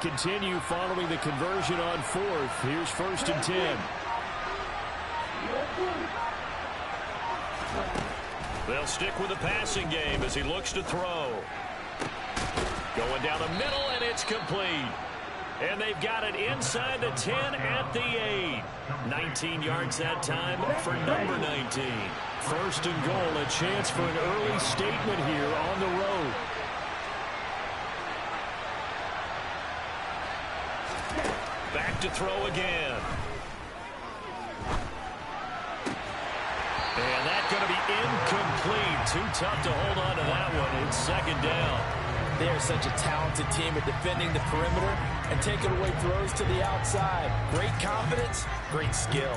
Continue following the conversion on fourth. Here's 1st and 10. They'll stick with the passing game as he looks to throw. Going down the middle, and it's complete. And they've got it inside the 10 at the 8. 19 yards that time for number 19. 1st and goal, a chance for an early statement here on the road. Back to throw again. And that's going to be incomplete. Too tough to hold on to that one. It's 2nd down. They are such a talented team at defending the perimeter and taking away throws to the outside. Great confidence, great skill.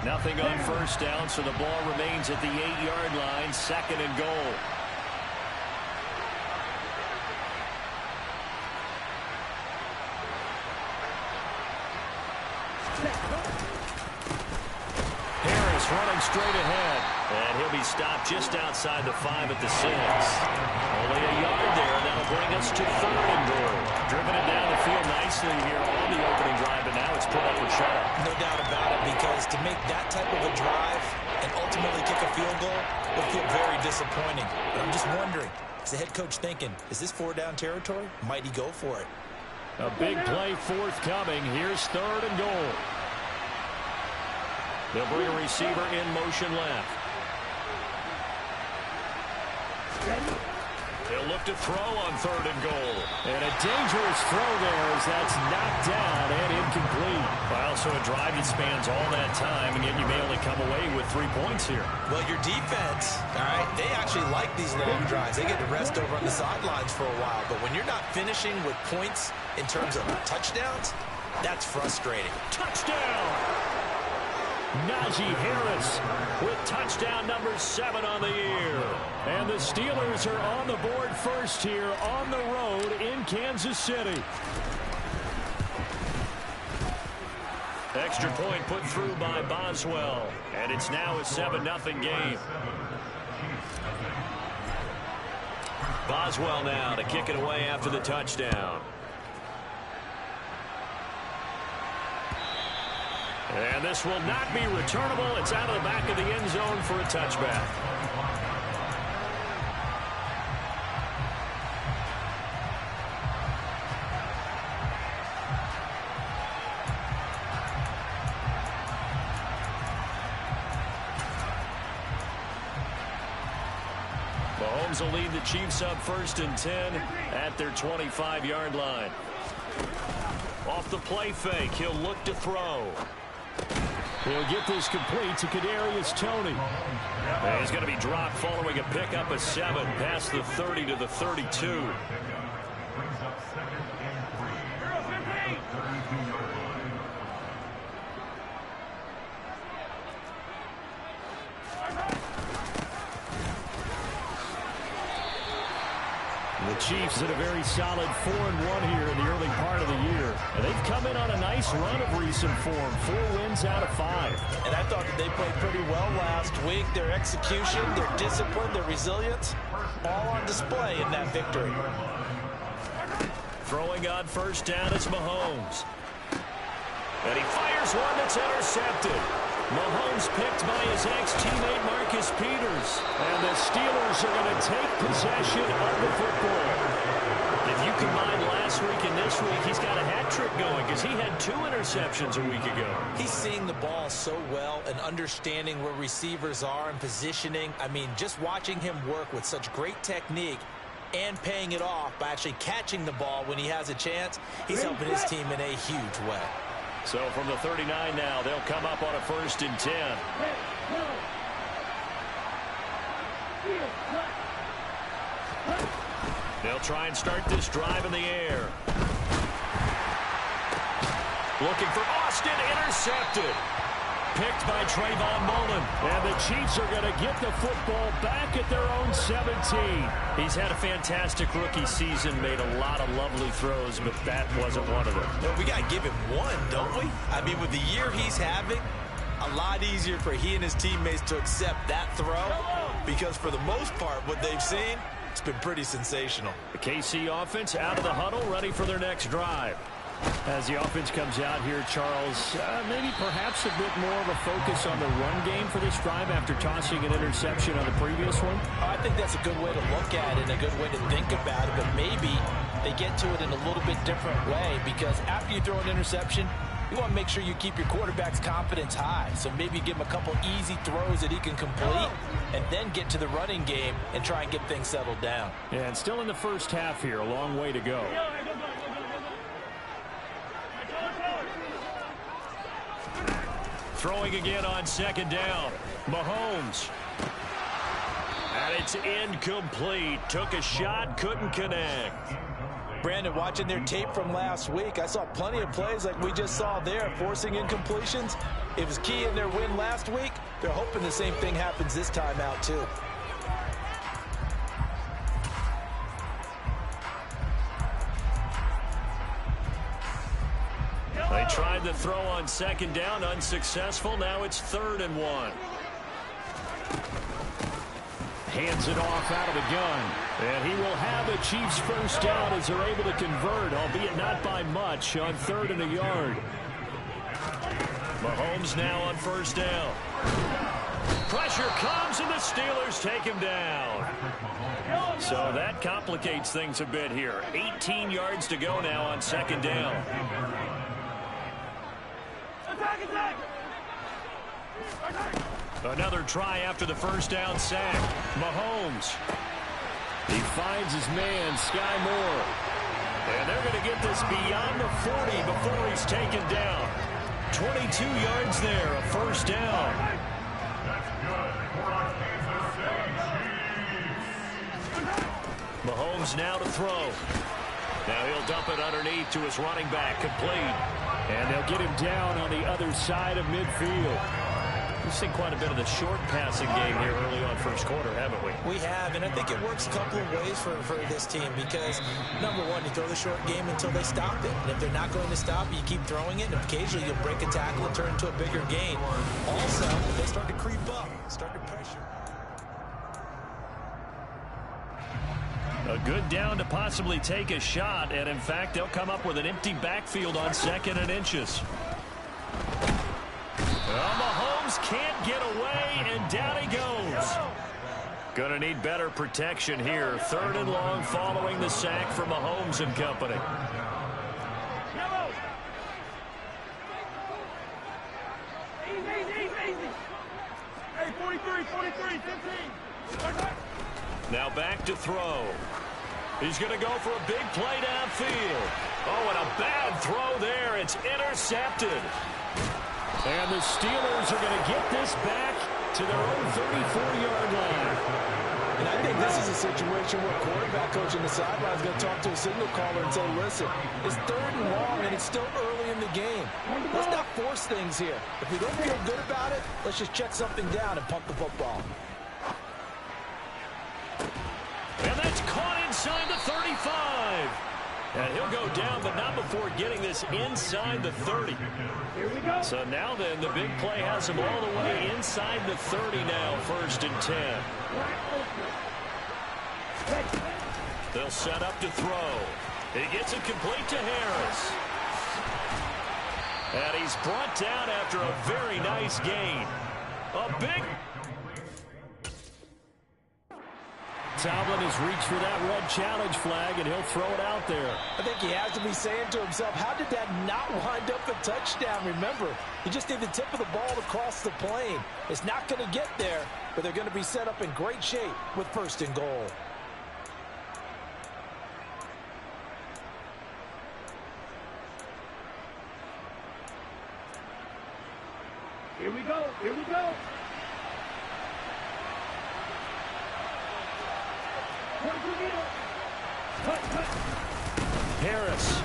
Nothing on 1st down, so the ball remains at the 8-yard line. 2nd and goal. Running straight ahead, and he'll be stopped just outside the 5 at the 6. Only a yard there, and that'll bring us to 3rd and goal. Driven it down the field nicely here on the opening drive, and now it's put up or shut up. No doubt about it, because to make that type of a drive and ultimately kick a field goal will feel very disappointing. But I'm just wondering, is the head coach thinking, is this 4-down territory? Might he go for it? A big play forthcoming. Here's 3rd and goal. They'll bring a receiver in motion left. They'll look to throw on 3rd and goal. And a dangerous throw there as that's knocked down and incomplete. Well, so a drive that spans all that time, and yet you may only come away with 3 points here. Well, your defense, all right, they actually like these long drives. They get to rest over on the sidelines for a while. But when you're not finishing with points in terms of touchdowns, that's frustrating. Touchdown! Najee Harris with touchdown number 7 on the year. And the Steelers are on the board first here on the road in Kansas City. Extra point put through by Boswell. And it's now a 7-0 game. Boswell now to kick it away after the touchdown. And this will not be returnable. It's out of the back of the end zone for a touchback. Mahomes will lead the Chiefs up 1st and 10 at their 25-yard line. Off the play fake, he'll look to throw. He'll get this complete to Kadarius Toney. And he's going to be dropped following a pickup of 7 past the 30 to the 32. The Chiefs in a very solid 4-1 here in the early part of the year. And they've come in on a nice run of recent form. 4 wins out of 5. And I thought that they played pretty well last week. Their execution, their discipline, their resilience, all on display in that victory. Throwing on 1st down is Mahomes. And he fires one that's intercepted. Mahomes picked by his ex-teammate Marcus Peters. And the Steelers are going to take possession of the football. If you combine last week and this week, he's got a hat trick going because he had 2 interceptions a week ago. He's seeing the ball so well and understanding where receivers are and positioning. I mean, just watching him work with such great technique and paying it off by actually catching the ball when he has a chance, he's helping his team in a huge way. So from the 39 now, they'll come up on a 1st and 10. They'll try and start this drive in the air. Looking for Austin, intercepted. Picked by Trayvon Mullen. And the Chiefs are going to get the football back at their own 17. He's had a fantastic rookie season, made a lot of lovely throws, but that wasn't one of them. Well, we got to give him one, don't we? I mean, with the year he's having, a lot easier for he and his teammates to accept that throw because for the most part, what they've seen, it's been pretty sensational. The KC offense out of the huddle, ready for their next drive. As the offense comes out here, Charles, maybe perhaps a bit more of a focus on the run game for this drive after tossing an interception on the previous one? I think that's a good way to look at it and a good way to think about it, but maybe they get to it in a little bit different way, because after you throw an interception, you want to make sure you keep your quarterback's confidence high. So maybe give him a couple easy throws that he can complete and then get to the running game and try and get things settled down. Yeah, and still in the first half here, a long way to go. Throwing again on second down. Mahomes. And it's incomplete. Took a shot, couldn't connect. Brandon, watching their tape from last week, I saw plenty of plays like we just saw there, forcing incompletions. It was key in their win last week. They're hoping the same thing happens this time out, too. They tried the throw on second down, unsuccessful. Now it's 3rd and 1. Hands it off out of the gun. And he will have the Chiefs first down as they're able to convert, albeit not by much, on 3rd and a yard. Mahomes now on first down. Pressure comes, and the Steelers take him down. So that complicates things a bit here. 18 yards to go now on second down. Another try after the first down sack. Mahomes. He finds his man, Sky Moore. And they're going to get this beyond the 40 before he's taken down. 22 yards there, a first down. Mahomes now to throw. Now he'll dump it underneath to his running back, complete. And they'll get him down on the other side of midfield. We've seen quite a bit of the short passing game here early on first quarter, haven't we? We have, and I think it works a couple of ways for this team because, number one, you throw the short game until they stop it. And if they're not going to stop it, you keep throwing it, and occasionally you'll break a tackle and turn into a bigger gain. Also, they start to creep up, start to pressure. A good down to possibly take a shot, and in fact, they'll come up with an empty backfield on 2nd and inches. Mahomes can't get away, and down he goes. Gonna need better protection here. 3rd and long following the sack from Mahomes and company. Hey, 43, 15. Now back to throw. He's going to go for a big play downfield. Oh, and a bad throw there. It's intercepted. And the Steelers are going to get this back to their own 34-yard line. And I think this is a situation where quarterback coach on the sideline is going to talk to a signal caller and say, listen, it's 3rd and long, and it's still early in the game. Let's not force things here. If we don't feel good about it, let's just check something down and pump the football. And that's caught inside the 35. And he'll go down, but not before getting this inside the 30. So now then, the big play has him all the way inside the 30 now, 1st and 10. They'll set up to throw. He gets it complete to Harris. And he's brought down after a very nice gain. A big... Tomlin has reached for that red challenge flag, and he'll throw it out there. I think he has to be saying to himself, how did that not wind up a touchdown? Remember, he just need the tip of the ball to cross the plane. It's not going to get there, but they're going to be set up in great shape with 1st and goal. Here we go. Here we go. Harris.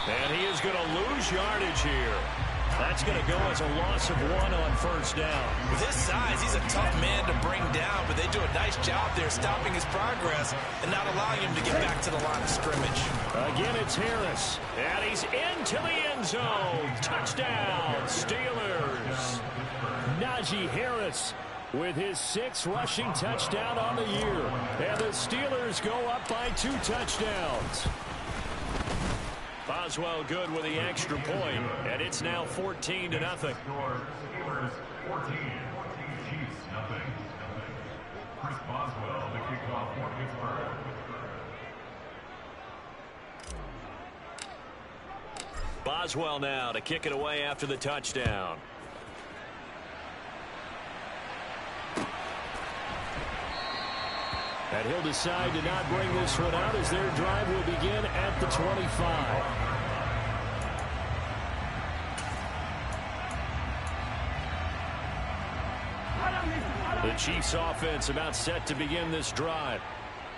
And he is going to lose yardage here. That's going to go as a loss of 1 on 1st down. With his size, he's a tough man to bring down, but they do a nice job there stopping his progress and not allowing him to get back to the line of scrimmage. Again, it's Harris. And he's into the end zone. Touchdown, Steelers. Najee Harris with his 6th rushing touchdown on the year. And the Steelers go up by 2 touchdowns. Boswell good with the extra point, and it's now 14-0. Steelers 14, Chiefs nothing. Chris Boswell, the kickoff for Pittsburgh. Boswell now to kick it away after the touchdown. And he'll decide to not bring this one out as their drive will begin at the 25. The Chiefs offense about set to begin this drive.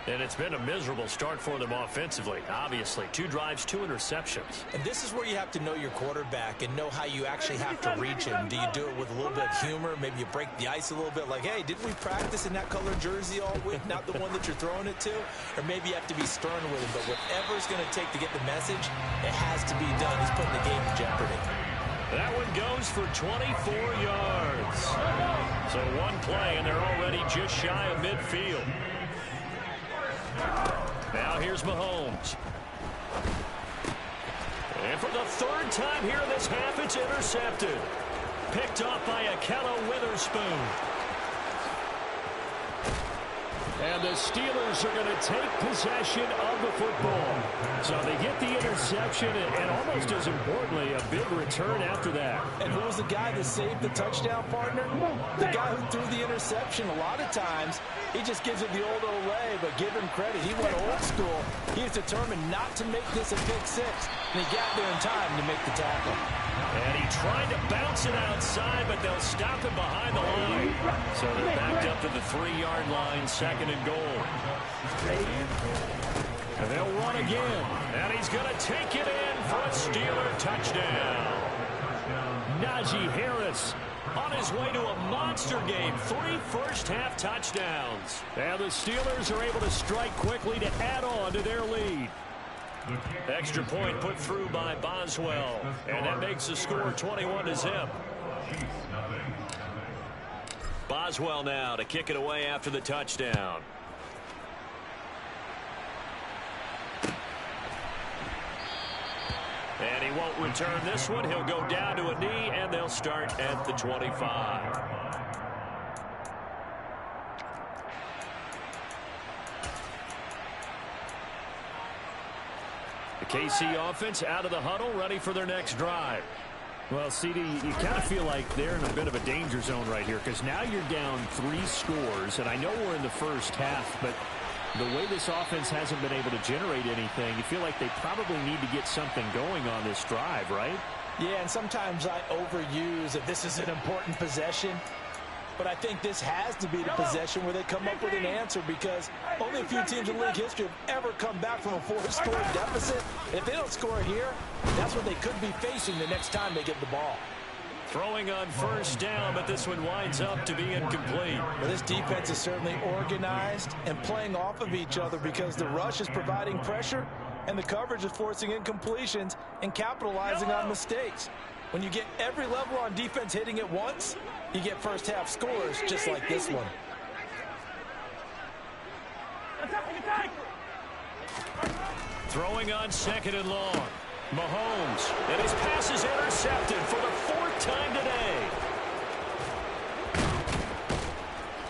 And it's been a miserable start for them offensively, obviously. 2 drives, 2 interceptions. And this is where you have to know your quarterback and know how you actually have to reach him. Do you do it with a little bit of humor? Maybe you break the ice a little bit like, hey, didn't we practice in that color jersey all week, not the one that you're throwing it to? Or maybe you have to be stern with him. But whatever it's going to take to get the message, it has to be done. He's putting the game in jeopardy. That one goes for 24 yards. So one play, and they're already just shy of midfield. Now here's Mahomes. And for the 3rd time here in this half, it's intercepted. Picked off by Ahkello Witherspoon. And the Steelers are going to take possession of the football. So they get the interception and almost as importantly, a big return after that. And who was the guy that saved the touchdown, partner? The guy who threw the interception. A lot of times, he just gives it the old Olay, but give him credit. He went old school. He was determined not to make this a pick 6, and he got there in time to make the tackle. And he tried to bounce it outside, but they'll stop him behind the line. So they're backed up to the 3-yard line, 2nd and goal. And they'll run again. And he's going to take it in for a Steeler touchdown. Najee Harris on his way to a monster game. 3 first-half touchdowns. And the Steelers are able to strike quickly to add on to their lead. Extra point put through by Boswell. And that makes the score 21-0. Boswell now to kick it away after the touchdown. And he won't return this one. He'll go down to a knee, and they'll start at the 25. The KC offense out of the huddle, ready for their next drive. Well, CD, you kind of feel like they're in a bit of a danger zone right here because now you're down 3 scores, and I know we're in the first half, but the way this offense hasn't been able to generate anything, you feel like they probably need to get something going on this drive, right? Yeah, and sometimes I overuse that this is an important possession. But I think this has to be the possession where they come up with an answer because only a few teams in league history have ever come back from a 4-score deficit. And if they don't score here, that's what they could be facing the next time they get the ball. Throwing on first down, but this one winds up to be incomplete. Well, this defense is certainly organized and playing off of each other because the rush is providing pressure and the coverage is forcing incompletions and capitalizing on mistakes. When you get every level on defense hitting at once, you get first half scores just like this one. Throwing on 2nd and long. Mahomes, and his pass is intercepted for the 4th time today.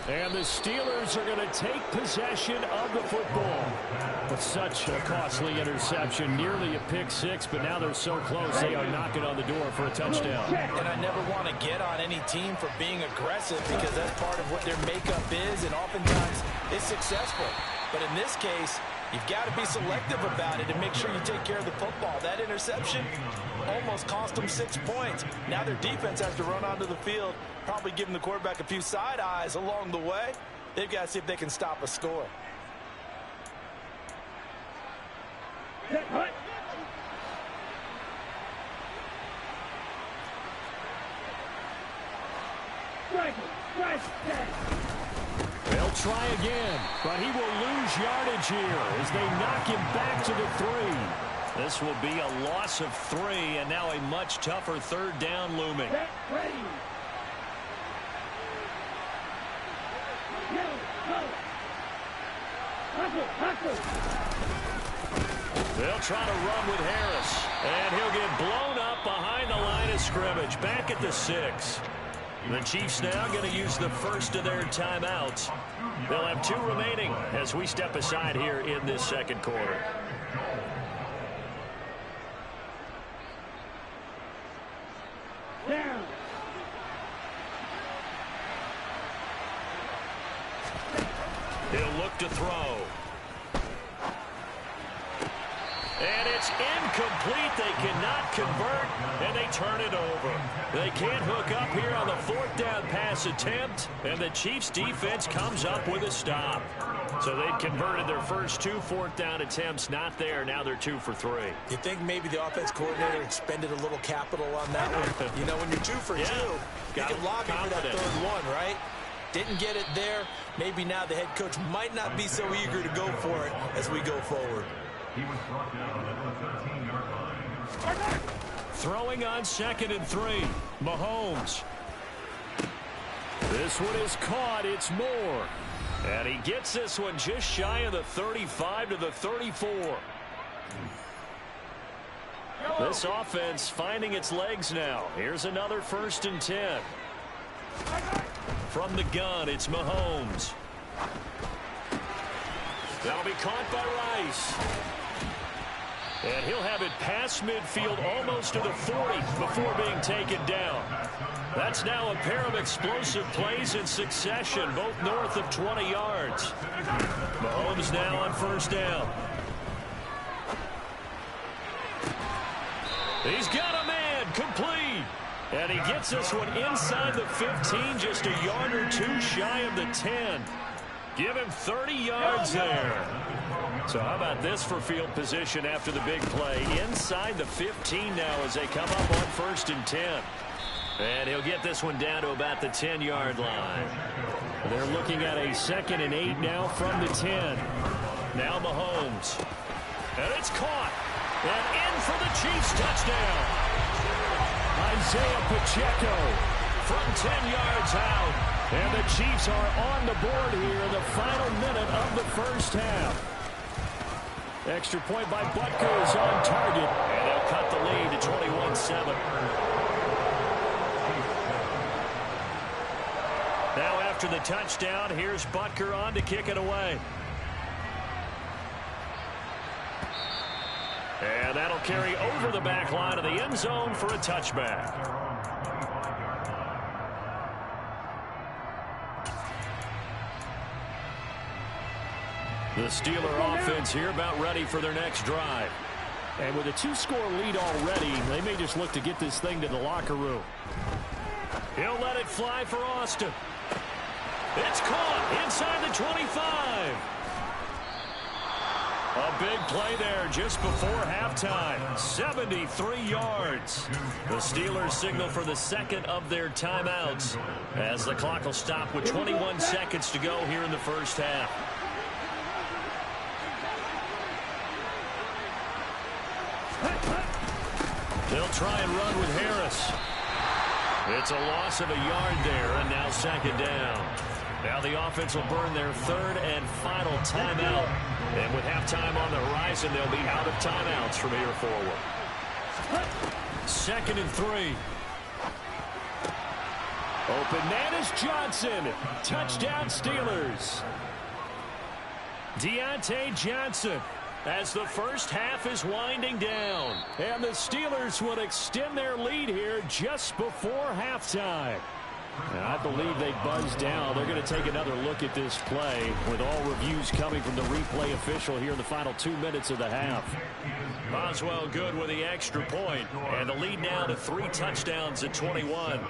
And the Steelers are going to take possession of the football. With such a costly interception, nearly a pick 6, but now they're so close they are knocking on the door for a touchdown. And I never want to get on any team for being aggressive because that's part of what their makeup is, and oftentimes it's successful. But in this case, you've got to be selective about it and make sure you take care of the football. That interception almost cost them 6 points. Now their defense has to run onto the field, probably giving the quarterback a few side eyes along the way. They've got to see if they can stop a score. They'll try again, but he will lose yardage here as they knock him back to the 3. This will be a loss of 3, and now a much tougher 3rd down looming. They'll try to run with Harris, and he'll get blown up behind the line of scrimmage, back at the 6. The Chiefs now going to use the first of their timeouts. They'll have 2 remaining as we step aside here in this second quarter. Down. He'll look to throw. And it's incomplete. They cannot convert, and they turn it over. They can't hook up here on the 4th down pass attempt, and the Chiefs defense comes up with a stop. So they've converted their first 2 4th down attempts, not there. Now they're 2 for 3. You think maybe the offense coordinator expended a little capital on that one? You know, when you're 2 for 2, you can lobby for that 3rd one, right? Didn't get it there. Maybe now the head coach might not be so eager to go for it as we go forward. He was brought down at the 13-yard line. Throwing on 2nd and 3. Mahomes. This one is caught. It's Moore. And he gets this one just shy of the 35 to the 34. This offense finding its legs now. Here's another 1st and 10. From the gun, it's Mahomes. That'll be caught by Rice. And he'll have it past midfield almost to the 40 before being taken down. That's now a pair of explosive plays in succession, both north of 20 yards. Mahomes now on 1st down. He's got a man, complete. And he gets this one inside the 15, just a yard or 2 shy of the 10. Give him 30 yards there. So how about this for field position after the big play? Inside the 15 now as they come up on 1st and 10. And he'll get this one down to about the 10-yard line. They're looking at a 2nd and 8 now from the 10. Now Mahomes. And it's caught. And in for the Chiefs touchdown. Isaiah Pacheco from 10 yards out. And the Chiefs are on the board here in the final minute of the 1st half. Extra point by Butker is on target. And they'll cut the lead to 21-7. Now after the touchdown, here's Butker on to kick it away. And that'll carry over the back line of the end zone for a touchback. The Steeler offense here about ready for their next drive. And with a 2-score lead already, they may just look to get this thing to the locker room. He'll let it fly for Austin. It's caught inside the 25. A big play there just before halftime. 73 yards. The Steelers signal for the 2nd of their timeouts as the clock will stop with 21 seconds to go here in the 1st half. They'll try and run with Harris. It's a loss of a yard there, and now 2nd down. Now the offense will burn their 3rd and final timeout. And with halftime on the horizon, they'll be out of timeouts from here forward. 2nd and 3. Open man is Johnson. Touchdown Steelers. Deontay Johnson as the 1st half is winding down. And the Steelers will extend their lead here just before halftime. And I believe they buzzed down. They're going to take another look at this play with all reviews coming from the replay official here in the final 2 minutes of the half. Boswell good with the extra point. And the lead now to 3 touchdowns at 21.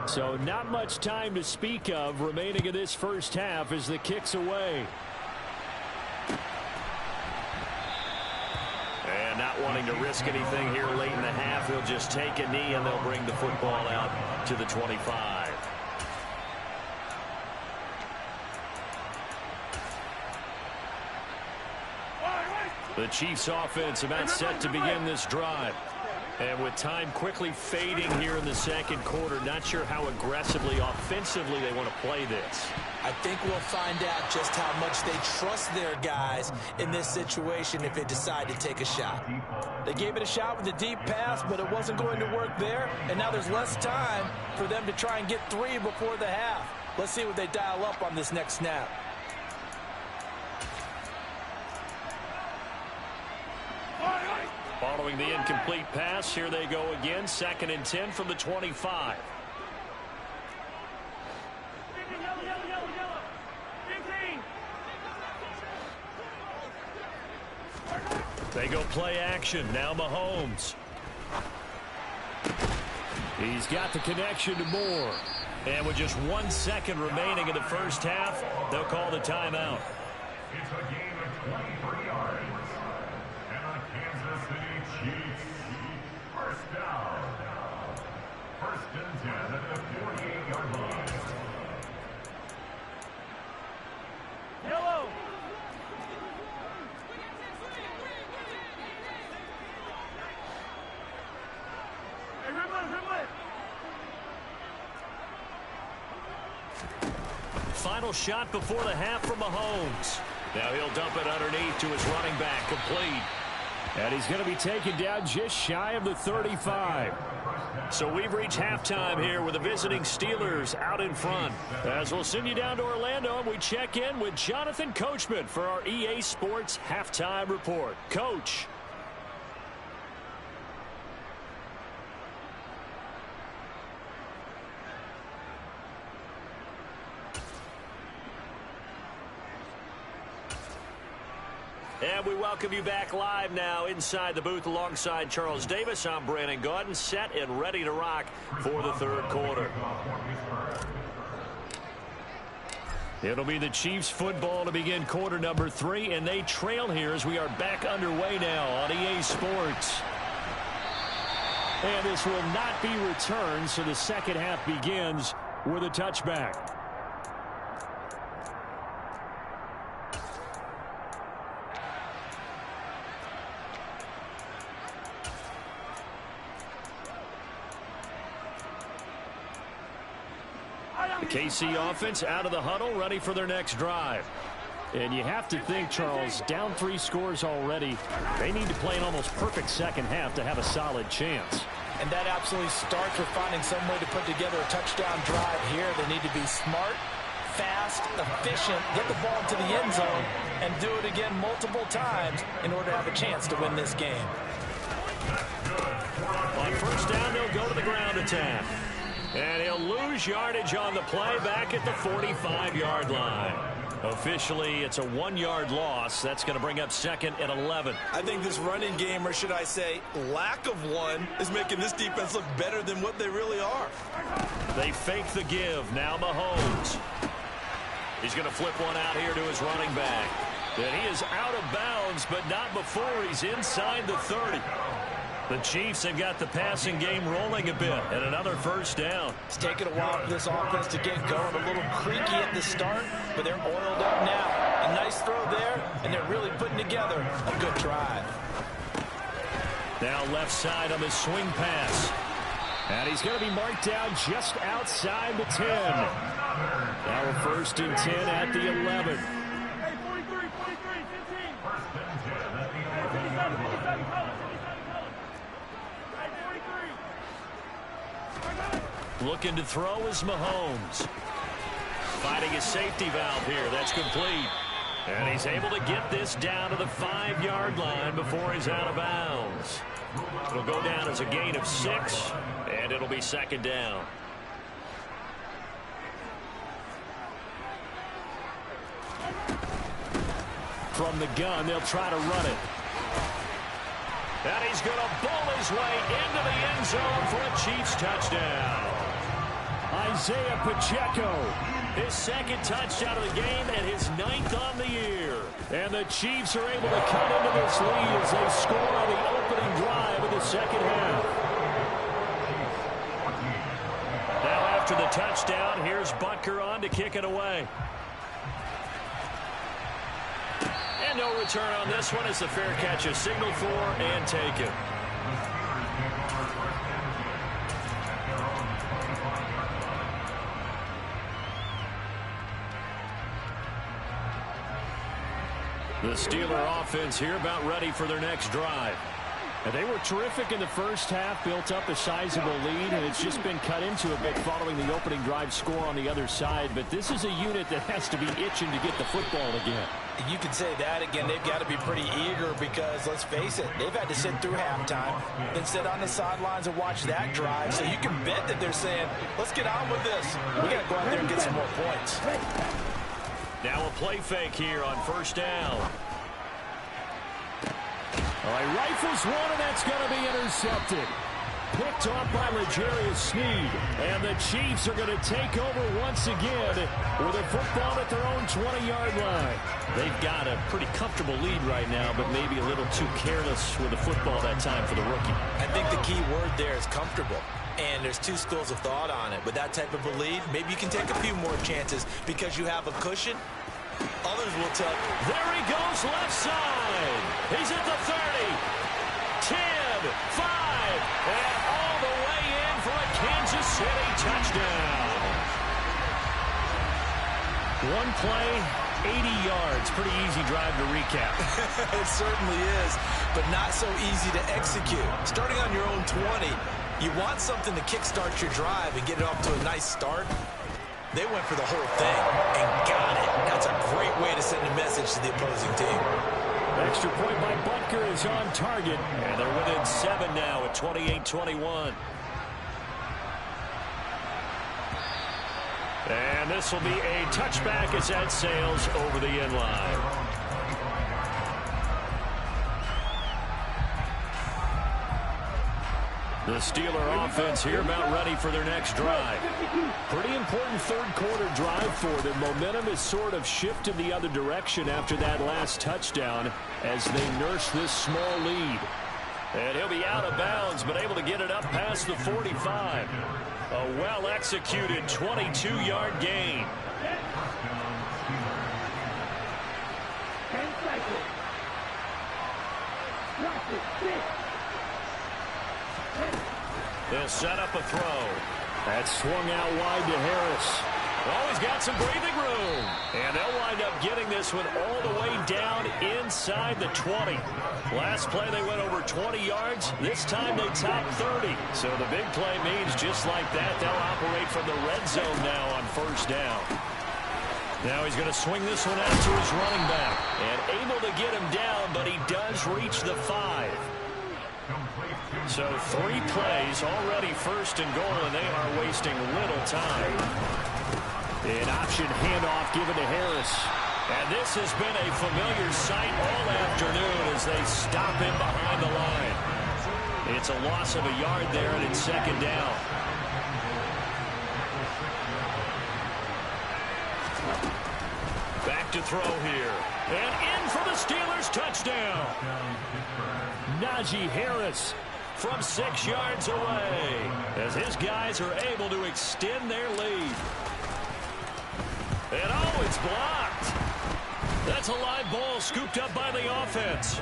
So not much time to speak of remaining in this 1st half as the kick's away. And not wanting to risk anything here late in the half, he'll just take a knee and they'll bring the football out to the 25. The Chiefs offense about set to begin this drive. And with time quickly fading here in the second quarter, not sure how aggressively, offensively they want to play this. I think we'll find out just how much they trust their guys in this situation if they decide to take a shot. They gave it a shot with a deep pass, but it wasn't going to work there. And now there's less time for them to try and get 3 before the half. Let's see what they dial up on this next snap. Following the incomplete pass, here they go again. 2nd and 10 from the 25. They go play action. Now Mahomes. He's got the connection to Moore. And with just 1 second remaining in the first half, they'll call the timeout. It's a game of 23 yards. And the Kansas City Chiefs. First down. 1st and 10 at the 48-yard line. Yellow. Hey, Rimlet. Final shot before the half from Mahomes. Now he'll dump it underneath to his running back, complete. And he's going to be taken down just shy of the 35. So we've reached halftime here with the visiting Steelers out in front. As we'll send you down to Orlando, and we check in with Jonathan Coachman for our EA Sports Halftime Report. Coach. And we welcome you back live now inside the booth alongside Charles Davis. I'm Brandon Gaudin, set and ready to rock for the 3rd quarter. It'll be the Chiefs football to begin quarter number 3, and they trail here as we are back underway now on EA Sports. And this will not be returned, so the second half begins with a touchback. The KC offense out of the huddle, ready for their next drive. And you have to think, Charles, down 3 scores already. They need to play an almost perfect second half to have a solid chance. And that absolutely starts with finding some way to put together a touchdown drive here. They need to be smart, fast, efficient, get the ball to the end zone, and do it again multiple times in order to have a chance to win this game. On 1st down, they'll go to the ground attack. And he'll lose yardage on the play back at the 45-yard line. Officially, it's a 1-yard loss. That's going to bring up 2nd and 11. I think this running game, or should I say lack of one, is making this defense look better than what they really are. They fake the give. Now Mahomes. He's going to flip one out here to his running back. And he is out of bounds, but not before he's inside the 30. The Chiefs have got the passing game rolling a bit, and another 1st down. It's taken a while for this offense to get going. A little creaky at the start, but they're oiled up now. A nice throw there, and they're really putting together a good drive. Now left side on the swing pass. And he's going to be marked down just outside the 10. Now a 1st and 10 at the 11. Hey, 43, 15. 1st and 10 at the 11-yard line. Looking to throw is Mahomes. Fighting a safety valve here. That's complete. And he's able to get this down to the 5-yard line before he's out of bounds. It'll go down as a gain of 6, and it'll be 2nd down. From the gun, they'll try to run it. And he's going to bowl his way into the end zone for a Chiefs touchdown. Isaiah Pacheco, his 2nd touchdown of the game and his 9th on the year. And the Chiefs are able to cut into this lead as they score on the opening drive of the second half. Now after the touchdown, here's Butker on to kick it away. And no return on this one as the fair catch is signaled for and taken. The Steeler offense here about ready for their next drive. And they were terrific in the first half, built up a sizable lead, and it's just been cut into a bit following the opening drive score on the other side. But this is a unit that has to be itching to get the football again. You could say that again. They've got to be pretty eager because, let's face it, they've had to sit through halftime, then sit on the sidelines and watch that drive. So you can bet that they're saying, let's get on with this. We got to go out there and get some more points. Now a play fake here on first down. All right, rifles one, and that's going to be intercepted. Picked off by L'Jarius Sneed. And the Chiefs are going to take over once again with a football at their own 20-yard line. They've got a pretty comfortable lead right now, but maybe a little too careless with the football that time for the rookie. I think the key word there is comfortable. And there's two schools of thought on it. With that type of a lead, maybe you can take a few more chances because you have a cushion. Others will tell you. There he goes, left side. He's at the 30, 10, 5, and all the way in for a Kansas City touchdown. One play, 80 yards. Pretty easy drive to recap. It certainly is, but not so easy to execute. Starting on your own 20, you want something to kickstart your drive and get it off to a nice start. They went for the whole thing and got it. That's a great way to send a message to the opposing team. Extra point by Butker is on target, and they're within 7 now at 28-21. And this will be a touchback as that sails over the end line. The Steeler offense here about ready for their next drive. Pretty important third-quarter drive for them. Momentum is sort of shifted the other direction after that last touchdown as they nurse this small lead. And he'll be out of bounds, but able to get it up past the 45. A well-executed 22-yard gain. They'll set up a throw. That's swung out wide to Harris. Oh, he's got some breathing room. And they'll wind up getting this one all the way down inside the 20. Last play they went over 20 yards. This time they top 30. So the big play means just like that, they'll operate from the red zone now on first down. Now he's going to swing this one out to his running back. And able to get him down, but he does reach the 5. So 3 plays already first and goal, and they are wasting little time. An option handoff given to Harris. And this has been a familiar sight all afternoon as they stop him behind the line. It's a loss of a yard there, and it's second down. Back to throw here. And in for the Steelers touchdown. Najee Harris from 6 yards away as his guys are able to extend their lead. And oh, it's blocked. That's a live ball scooped up by the offense.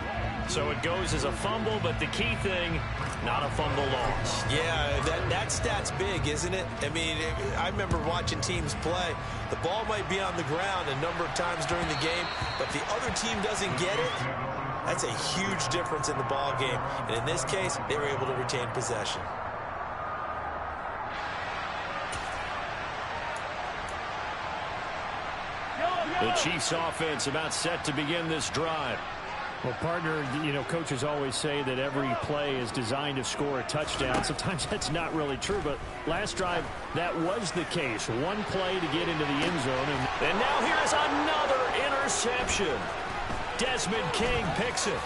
So it goes as a fumble, but the key thing, not a fumble loss. Yeah, that stat's big, isn't it? I mean, I remember watching teams play. The ball might be on the ground a number of times during the game, but the other team doesn't get it. That's a huge difference in the ball game. And in this case, they were able to retain possession. The Chiefs offense about set to begin this drive. Well, partner, you know, coaches always say that every play is designed to score a touchdown. Sometimes that's not really true, but last drive, that was the case. One play to get into the end zone. And now here's another interception. Desmond King picks it.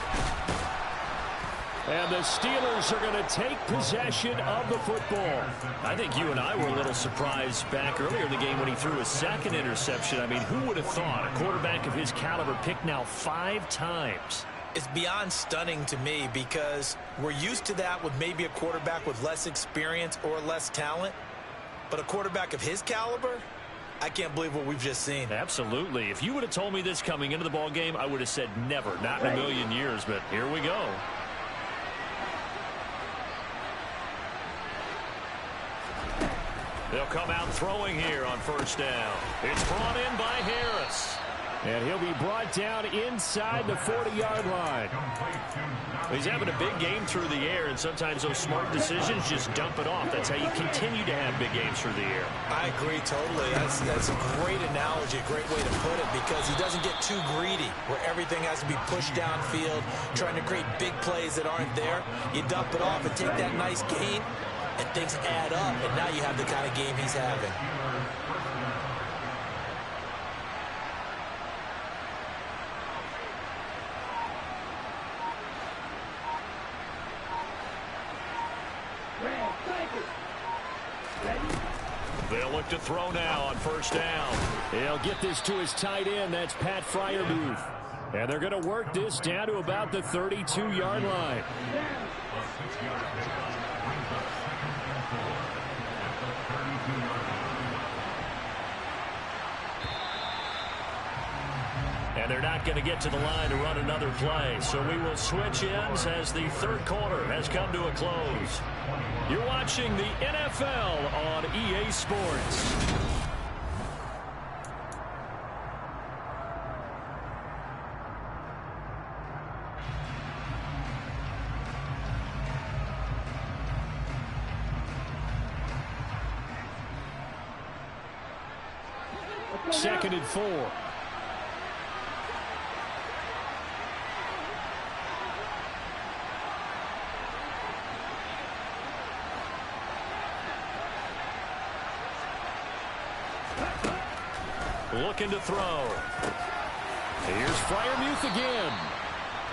And the Steelers are going to take possession of the football. I think you and I were a little surprised back earlier in the game when he threw his second interception. I mean, who would have thought a quarterback of his caliber picked now 5 times? It's beyond stunning to me because we're used to that with maybe a quarterback with less experience or less talent. But a quarterback of his caliber, I can't believe what we've just seen. Absolutely. If you would have told me this coming into the ball game, I would have said never, not in a million years. But here we go. They'll come out throwing here on first down. It's brought in by Harris. And he'll be brought down inside the 40-yard line. He's having a big game through the air, and sometimes those smart decisions just dump it off. That's how you continue to have big games through the air. I agree totally. That's a great analogy, a great way to put it, because he doesn't get too greedy where everything has to be pushed downfield, trying to create big plays that aren't there. You dump it off and take that nice gain, and things add up, and now you have the kind of game he's having. They'll look to throw now on first down. He'll get this to his tight end. That's Pat Freiermuth. And they're going to work this down to about the 32-yard line. And they're not going to get to the line to run another play. So we will switch ends as the third quarter has come to a close. You're watching the NFL on EA Sports. Second and 4. Looking to throw. Here's Freiermuth again.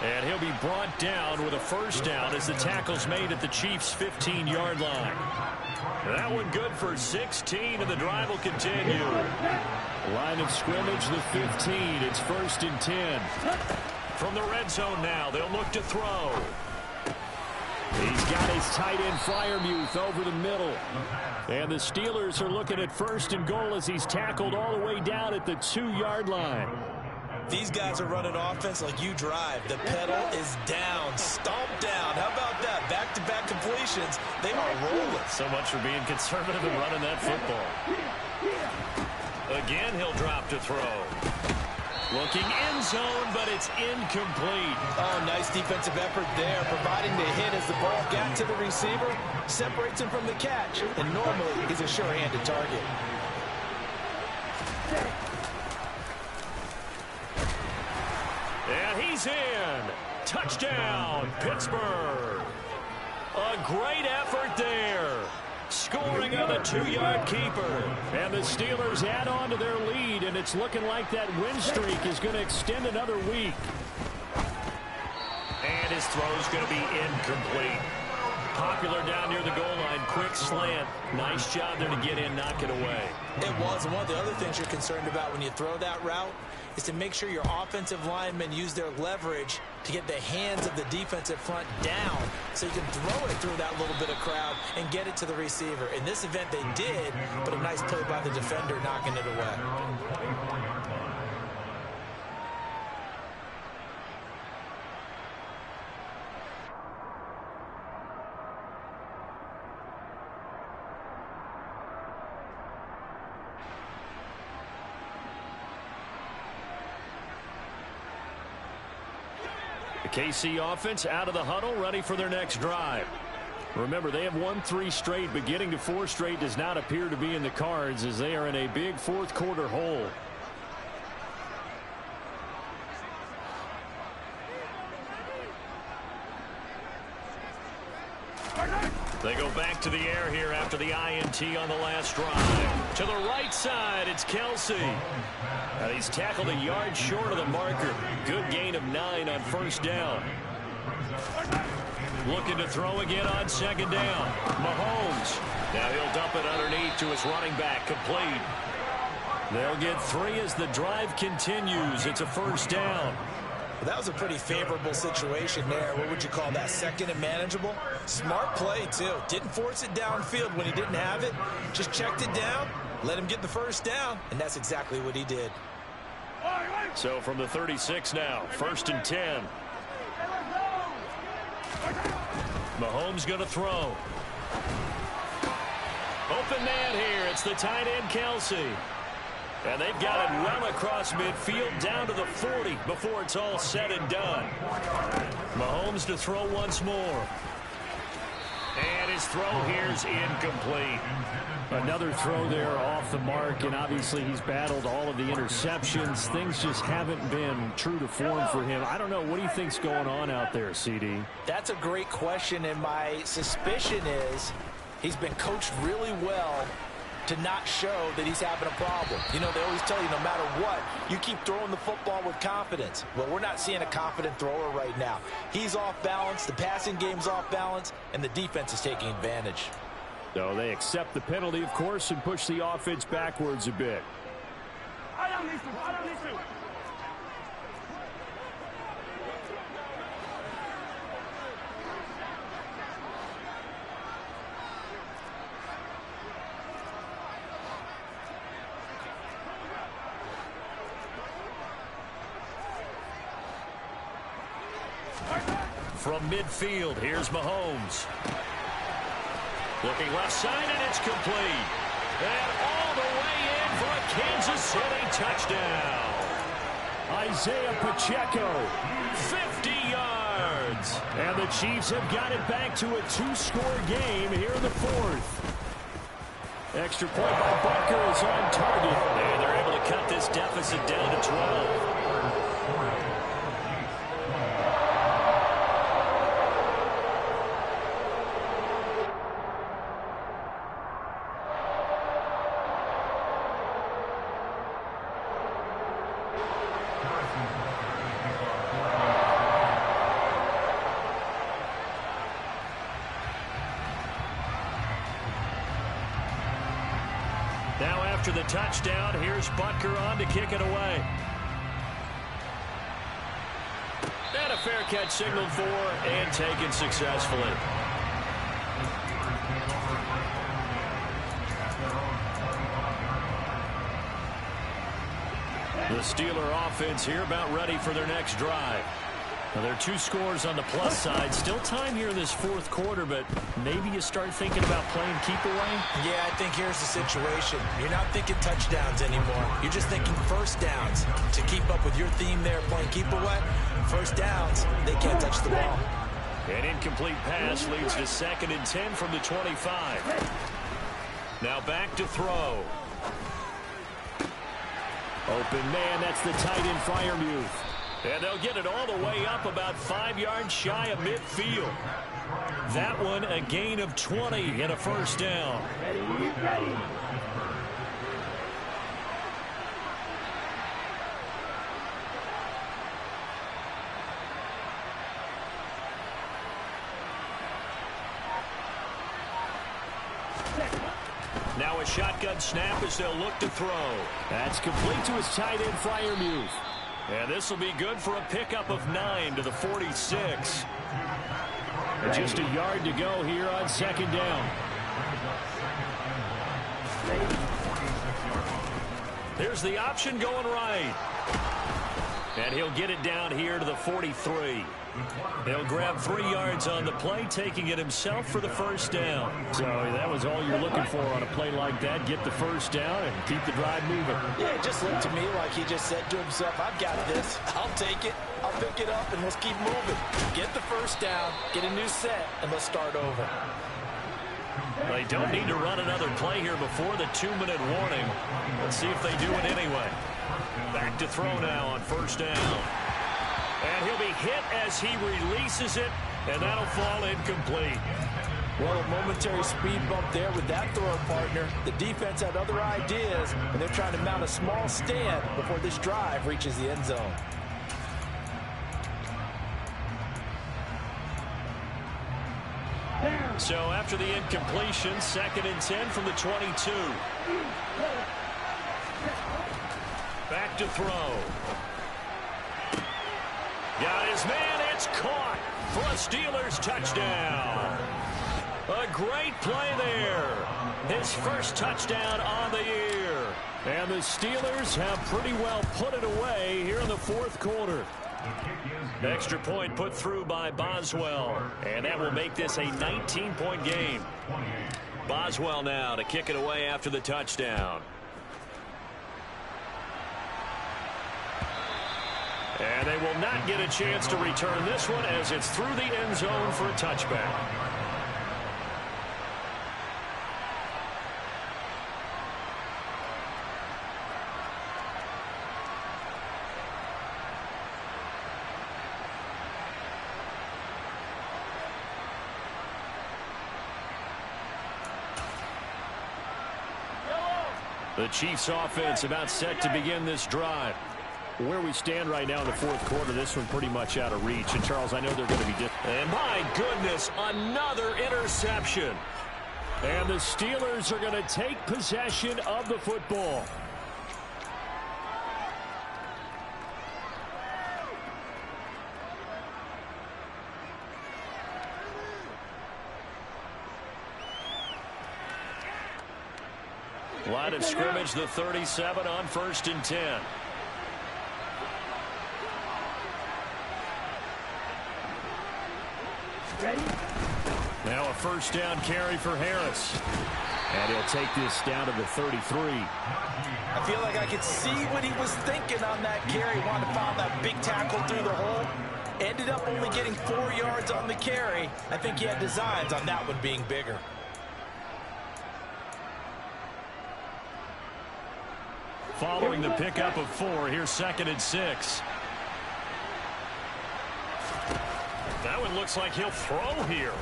And he'll be brought down with a first down as the tackle's made at the Chiefs' 15-yard line. That one good for 16, and the drive will continue. Line of scrimmage, the 15. It's first and 10. From the red zone now, they'll look to throw. He's got his tight end Freiermuth over the middle. And the Steelers are looking at first and goal as he's tackled all the way down at the 2-yard line. These guys are running offense like you drive. The pedal is down, stomped down. How about that? Back-to-back completions. They are rolling. So much for being conservative and running that football. Again, he'll drop to throw. Looking end zone, but it's incomplete. Oh, nice defensive effort there, providing the hit as the ball got to the receiver, separates him from the catch, and normally he's a sure-handed target. And he's in. Touchdown, Pittsburgh. A great effort there. Scoring on the 2-yard keeper. And the Steelers add on to their lead, and it's looking like that win streak is going to extend another week. And his throw's going to be incomplete. Popular down near the goal line. Quick slant. Nice job there to get in, knock it away. It was. And one of the other things you're concerned about when you throw that route is to make sure your offensive linemen use their leverage to get the hands of the defensive front down so you can throw it through that little bit of crowd and get it to the receiver. In this event, they did, but a nice play by the defender knocking it away. KC offense out of the huddle, ready for their next drive. Remember, they have won 3 straight, but getting to 4 straight does not appear to be in the cards as they are in a big fourth quarter hole. They go back to the air here after the INT on the last drive. To the right side, it's Kelsey. And he's tackled a yard short of the marker. Good gain of 9 on first down. Looking to throw again on second down. Mahomes. Now he'll dump it underneath to his running back. Complete. They'll get 3 as the drive continues. It's a first down. Well, that was a pretty favorable situation there. What would you call that? Second and manageable? Smart play, too. Didn't force it downfield when he didn't have it. Just checked it down, let him get the first down, and that's exactly what he did. So from the 36 now, first and 10. Mahomes going to throw. Open man here. It's the tight end, Kelsey. And they've got it well across midfield down to the 40 before it's all said and done. Mahomes to throw once more. And his throw here's incomplete. Another throw there off the mark, and obviously he's battled all of the interceptions. Things just haven't been true to form for him. I don't know. What do you think's going on out there, CD? That's a great question, and my suspicion is he's been coached really well to not show that he's having a problem. You know, they always tell you no matter what, you keep throwing the football with confidence. Well, we're not seeing a confident thrower right now. He's off balance, the passing game's off balance, and the defense is taking advantage. So they accept the penalty, of course, and push the offense backwards a bit. I don't need to. From midfield, here's Mahomes. Looking left side, and it's complete. And all the way in for a Kansas City touchdown. Isaiah Pacheco, 50 yards. And the Chiefs have got it back to a two-score game here in the fourth. Extra point by Butker is on target. And they're able to cut this deficit down to 12. Now after the touchdown, here's Butker on to kick it away. And a fair catch signaled for and taken successfully. The Steeler offense here about ready for their next drive. Now, there are two scores on the plus side. Still time here in this fourth quarter, but maybe you start thinking about playing keep away? Yeah, I think here's the situation. You're not thinking touchdowns anymore. You're just thinking first downs. To keep up with your theme there, playing keep away, first downs, they can't touch the ball. An incomplete pass leads to 2nd and 10 from the 25. Now back to throw. Open man, that's the tight end Freiermuth. And they'll get it all the way up about 5 yards shy of midfield. That one a gain of 20 and a first down. Ready. Now a shotgun snap as they'll look to throw. That's complete to his tight end Freiermuth. And this will be good for a pickup of 9 to the 46. And just a yard to go here on 2nd down. Here's the option going right. And he'll get it down here to the 43. He'll grab 3 yards on the play, taking it himself for the first down. So that was all you're looking for on a play like that. Get the first down and keep the drive moving. Yeah, it just looked to me like he just said to himself, I've got this. I'll take it. I'll pick it up, and let's keep moving. Get the first down, get a new set, and let's start over. They don't need to run another play here before the 2-minute warning. Let's see if they do it anyway. Back to throw now on first down. And he'll be hit as he releases it, and that'll fall incomplete. Well, a momentary speed bump there with that throw partner. The defense had other ideas, and they're trying to mount a small stand before this drive reaches the end zone. So after the incompletion, 2nd and 10 from the 22. Back to throw. Got his man, it's caught for a Steelers touchdown. A great play there. His first touchdown on the year. And the Steelers have pretty well put it away here in the fourth quarter. Extra point put through by Boswell. And that will make this a 19-point game. Boswell now to kick it away after the touchdown. And they will not get a chance to return this one as it's through the end zone for a touchback. The Chiefs offense about set to begin this drive. Where we stand right now in the fourth quarter, this one pretty much out of reach. And, Charles, I know they're going to be different. And, my goodness, another interception. And the Steelers are going to take possession of the football. Line of scrimmage, the 37 on 1st and 10. Now a first down carry for Harris. And he'll take this down to the 33. I feel like I could see what he was thinking on that carry. Wanted to find that big tackle through the hole. Ended up only getting 4 yards on the carry. I think he had designs on that one being bigger. Following the pickup of 4, here's 2nd and 6. That one looks like he'll throw here.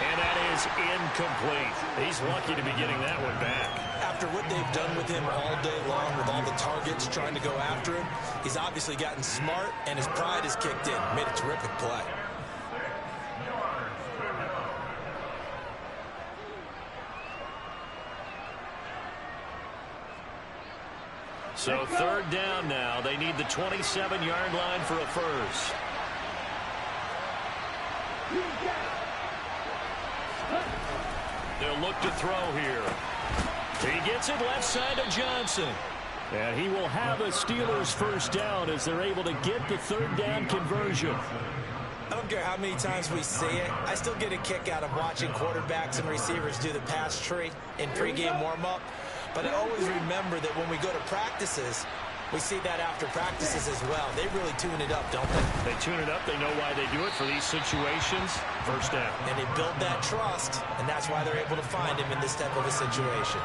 And that is incomplete. He's lucky to be getting that one back. After what they've done with him all day long with all the targets trying to go after him, he's obviously gotten smart and his pride has kicked in. Made a terrific play. So 3rd down now. They need the 27-yard line for a first. They'll look to throw here. He gets it left side to Johnson. And he will have a Steelers first down as they're able to get the 3rd down conversion. I don't care how many times we see it. I still get a kick out of watching quarterbacks and receivers do the pass tree in pregame warm-up. But I always remember that when we go to practices, we see that after practices as well. They really tune it up, don't they? They tune it up. They know why they do it for these situations. First down. And they build that trust, and that's why they're able to find him in this type of a situation.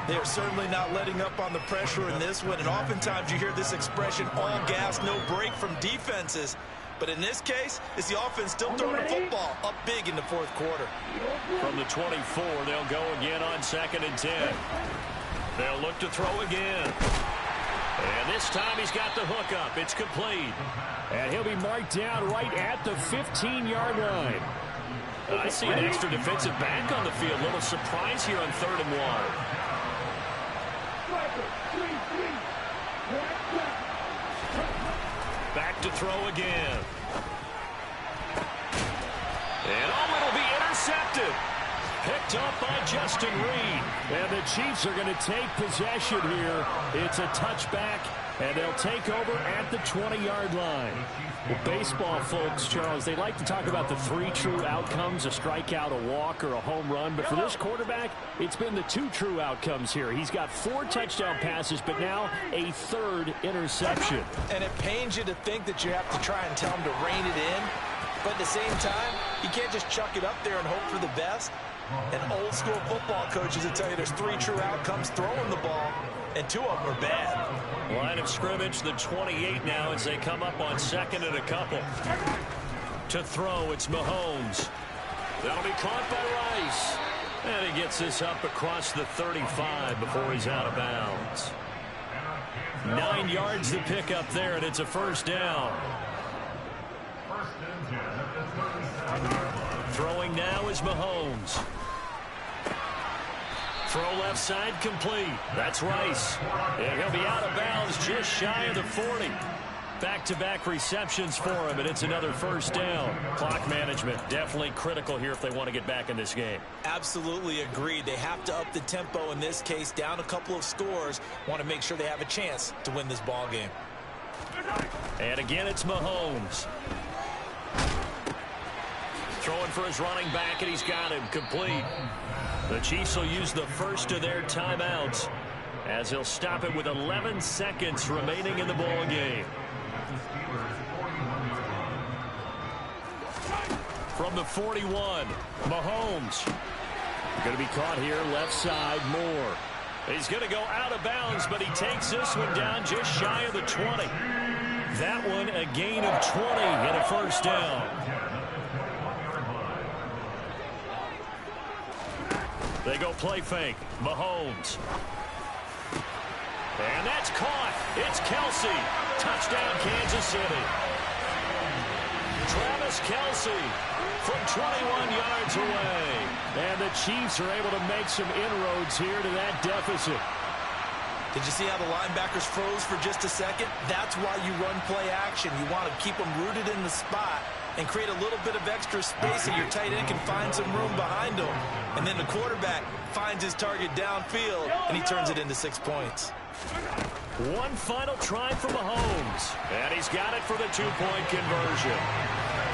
They're certainly not letting up on the pressure in this one, and oftentimes you hear this expression, all gas, no break from defenses. But in this case, it's the offense still throwing the football up big in the fourth quarter. From the 24, they'll go again on 2nd and 10. They'll look to throw again. And this time he's got the hook up. It's complete. And he'll be marked down right at the 15-yard line. I see an extra defensive back on the field. Little surprise here on 3rd and 1. Back to throw again. And it'll be intercepted. Picked up by Justin Reed. And the Chiefs are going to take possession here. It's a touchback, and they'll take over at the 20-yard line. Well, baseball folks, Charles, they like to talk about the 3 true outcomes, a strikeout, a walk, or a home run. But for this quarterback, it's been the 2 true outcomes here. He's got 4 touchdown passes, but now a 3rd interception. And it pains you to think that you have to try and tell him to rein it in. But at the same time, you can't just chuck it up there and hope for the best. And old school football coaches will tell you there's 3 true outcomes throwing the ball, and 2 of them are bad. Line of scrimmage, the 28 now as they come up on 2nd and a couple. To throw, it's Mahomes. That'll be caught by Rice. And he gets this up across the 35 before he's out of bounds. 9 yards to pick up there, and it's a first down. Throwing now is Mahomes. Throw left side complete. That's Rice. And he'll be out of bounds just shy of the 40. Back-to-back receptions for him, and it's another first down. Clock management definitely critical here if they want to get back in this game. Absolutely agreed. They have to up the tempo in this case, down a couple of scores. Want to make sure they have a chance to win this ball game. And again, it's Mahomes. Throwing for his running back, and he's got him complete. The Chiefs will use the first of their timeouts as he'll stop it with 11 seconds remaining in the ball game. the Steelers' 41-yard line. From the 41, Mahomes. Going to be caught here left side, Moore. He's going to go out of bounds, but he takes this one down just shy of the 20. That one a gain of 20 and a first down. They go play fake. Mahomes. And that's caught. It's Kelce. Touchdown, Kansas City. Travis Kelce from 21 yards away. And the Chiefs are able to make some inroads here to that deficit. Did you see how the linebackers froze for just a second? That's why you run play action. You want to keep them rooted in the spot and create a little bit of extra space so your tight end can find some room behind him. And then the quarterback finds his target downfield, and he turns it into 6 points. One final try for Mahomes. And he's got it for the two-point conversion.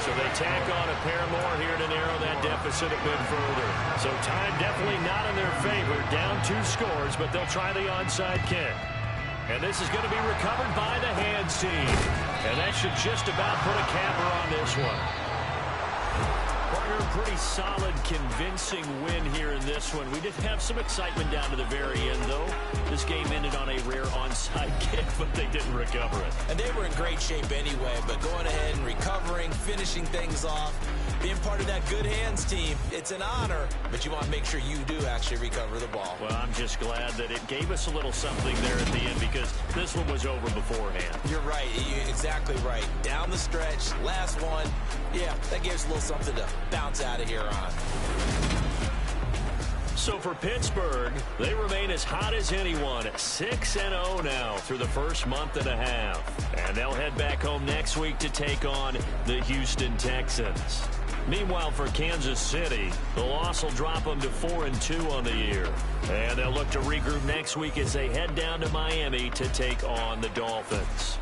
So they tack on a pair more here to narrow that deficit a bit further. So time definitely not in their favor. Down 2 scores, but they'll try the onside kick. And this is going to be recovered by the hands team. And that should just about put a capper on this one. Partner, pretty solid, convincing win here in this one. We did have some excitement down to the very end, though. This game ended on a rare onside kick, but they didn't recover it. And they were in great shape anyway, but going ahead and recovering, finishing things off, being part of that good hands team, it's an honor, but you want to make sure you do actually recover the ball. Well, I'm just glad that it gave us a little something there at the end because this one was over beforehand. You're right. You're exactly right. Down the stretch, last one. Yeah, that gives a little something to bounce out of here on. So for Pittsburgh, they remain as hot as anyone at 6-0 now through the first month and a half. And they'll head back home next week to take on the Houston Texans. Meanwhile, for Kansas City, the loss will drop them to 4-2 on the year. And they'll look to regroup next week as they head down to Miami to take on the Dolphins.